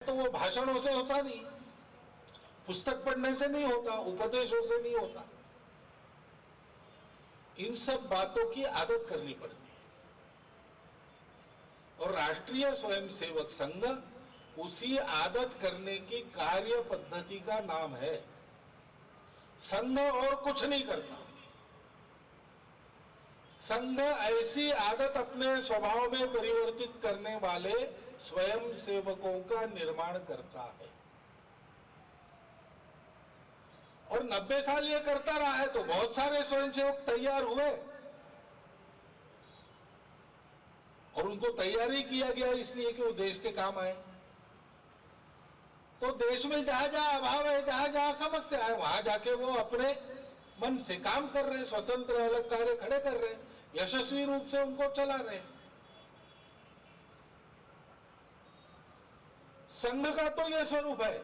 तो वो भाषणों से होता नहीं, पुस्तक पढ़ने से नहीं होता, उपदेशों से नहीं होता। इन सब बातों की आदत करनी पड़ती है। और राष्ट्रीय स्वयंसेवक संघ उसी आदत करने की कार्य पद्धति का नाम है। संघ और कुछ नहीं करता। संघ ऐसी आदत अपने स्वभाव में परिवर्तित करने वाले स्वयं सेवकों का निर्माण करता है। और 90 साल ये करता रहा है तो बहुत सारे स्वयंसेवक तैयार हुए, और उनको तैयारी किया गया इसलिए कि वो देश के काम आए। तो देश में जहां जहां अभाव है, जहां जहां समस्या है, वहां जाके वो अपने मन से काम कर रहे हैं, स्वतंत्र अलग कार्य खड़े कर रहे हैं, यशस्वी रूप से उनको चला रहे हैं। संघ का तो यह स्वरूप है।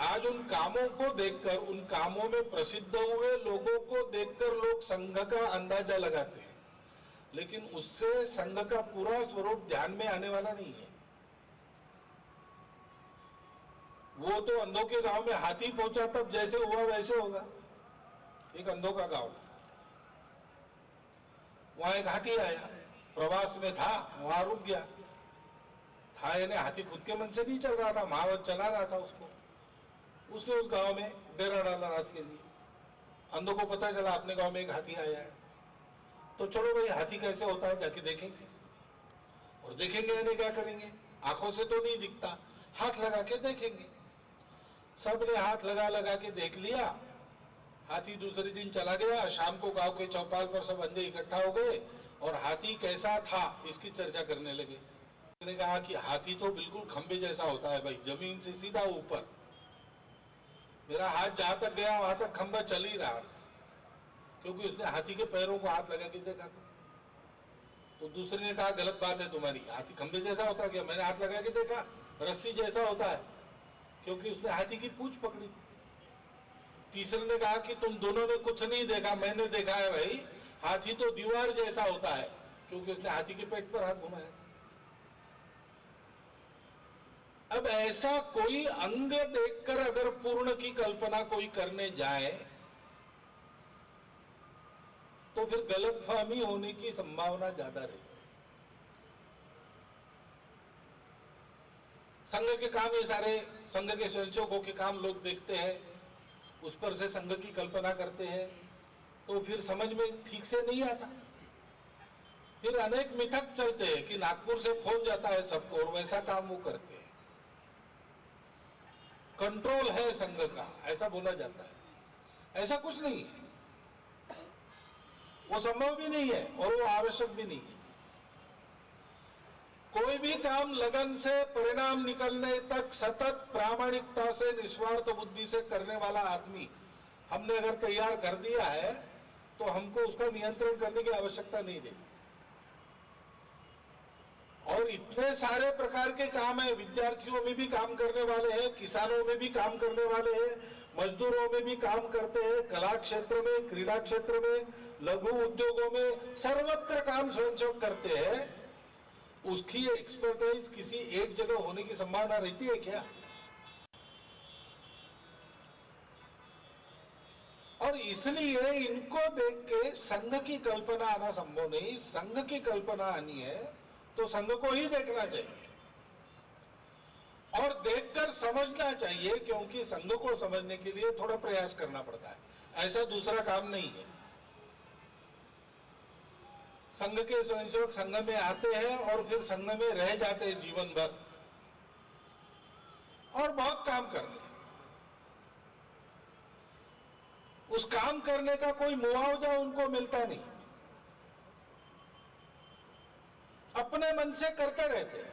आज उन कामों को देखकर, उन कामों में प्रसिद्ध हुए लोगों को देखकर लोग संघ का अंदाजा लगाते हैं, लेकिन उससे संघ का पूरा स्वरूप ध्यान में आने वाला नहीं है। वो तो अंधों के गांव में हाथी पहुंचा तब जैसे हुआ वैसे होगा। एक अंधों का गांव, वहां एक हाथी आया, प्रवास में था, वहां रुक गया था। यानी हाथी खुद के मन से नहीं चल रहा था, महावत चला रहा था उसको। उसने उस गांव में डेरा डाला रात के लिए। अंधों को पता चला अपने गांव में एक हाथी आया है, तो चलो भाई हाथी कैसे होता है जाके देखेंगे। और देखेंगे यानी क्या करेंगे, आंखों से तो नहीं दिखता, हाथ लगा के देखेंगे। सबने हाथ लगा लगा के देख लिया। हाथी दूसरे दिन चला गया। शाम को गांव के चौपाल पर सब अंधे इकट्ठा हो गए और हाथी कैसा था इसकी चर्चा करने लगे। उसने कहा कि हाथी तो बिल्कुल खंबे जैसा होता है भाई, जमीन से सीधा ऊपर। मेरा हाथ जहां तक गया वहां तक खंबा चल ही रहा, क्योंकि उसने हाथी के पैरों को हाथ लगा के देखा था। तो दूसरे ने कहा गलत बात है तुम्हारी, हाथी खंबे जैसा होता है क्या? मैंने हाथ लगा के देखा, रस्सी जैसा होता है, क्योंकि उसने हाथी की पूंछ पकड़ी थी। तीसरे ने कहा कि तुम दोनों ने कुछ नहीं देखा, मैंने देखा है भाई, हाथी तो दीवार जैसा होता है, क्योंकि उसने हाथी के पेट पर हाथ घुमाया। अब ऐसा कोई अंग देखकर अगर पूर्ण की कल्पना कोई करने जाए तो फिर गलतफहमी होने की संभावना ज्यादा रहती। संघ के काम ये सारे संघ के स्वयंसेवकों के काम लोग देखते हैं, उस पर से संघ की कल्पना करते हैं, तो फिर समझ में ठीक से नहीं आता। फिर अनेक मिथक चलते हैं कि नागपुर से फोन जाता है सबको और वैसा काम वो करते हैं, कंट्रोल है संघ का, ऐसा बोला जाता है। ऐसा कुछ नहीं है, वो संभव भी नहीं है और वो आवश्यक भी नहीं है। कोई भी काम लगन से परिणाम निकलने तक सतत प्रामाणिकता से निस्वार्थ बुद्धि से करने वाला आदमी हमने अगर तैयार कर दिया है तो हमको उसका नियंत्रण करने की आवश्यकता नहीं रहती। और इतने सारे प्रकार के काम है, विद्यार्थियों में भी काम करने वाले हैं, किसानों में भी काम करने वाले हैं, मजदूरों में भी काम करते हैं, कला क्षेत्र में, क्रीड़ा क्षेत्र में, लघु उद्योगों में, सर्वत्र काम स्वयंसेवक करते हैं। उसकी एक्सपर्टाइज किसी एक जगह होने की संभावना रहती है क्या? और इसलिए इनको देख के संघ की कल्पना आना संभव नहीं। संघ की कल्पना आनी है तो संघ को ही देखना चाहिए और देखकर समझना चाहिए, क्योंकि संघ को समझने के लिए थोड़ा प्रयास करना पड़ता है, ऐसा दूसरा काम नहीं है। संघ के स्वयंसेवक संघ में आते हैं और फिर संघ में रह जाते हैं जीवन भर और बहुत काम करते हैं। उस काम करने का कोई मुआवजा उनको मिलता नहीं, अपने मन से करते रहते हैं,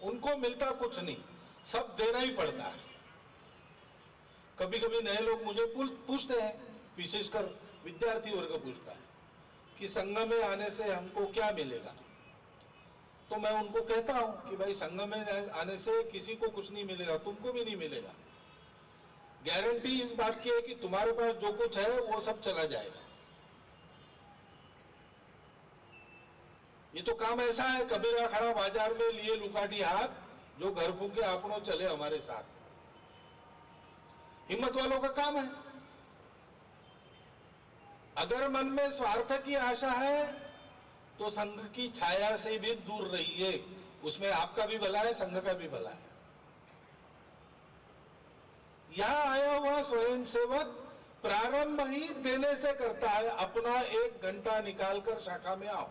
उनको मिलता कुछ नहीं, सब देना ही पड़ता है। कभी कभी नए लोग मुझे पूछते हैं, विशेषकर विद्यार्थी वर्ग पूछता है कि संघ में आने से हमको क्या मिलेगा। तो मैं उनको कहता हूं कि भाई संघ में आने से किसी को कुछ नहीं मिलेगा, तुमको भी नहीं मिलेगा। गारंटी इस बात की है कि तुम्हारे पास जो कुछ है वो सब चला जाएगा। ये तो काम ऐसा है, कबीरा खड़ा बाजार में लिए लुकाटी हाथ, जो घर फूके आपनों चले हमारे साथ। हिम्मत वालों का काम है। अगर मन में स्वार्थ की आशा है तो संघ की छाया से भी दूर रहिए, उसमें आपका भी भला है, संघ का भी भला है। यहां आया हुआ स्वयंसेवक प्रारंभ ही देने से करता है। अपना 1 घंटा निकालकर शाखा में आओ,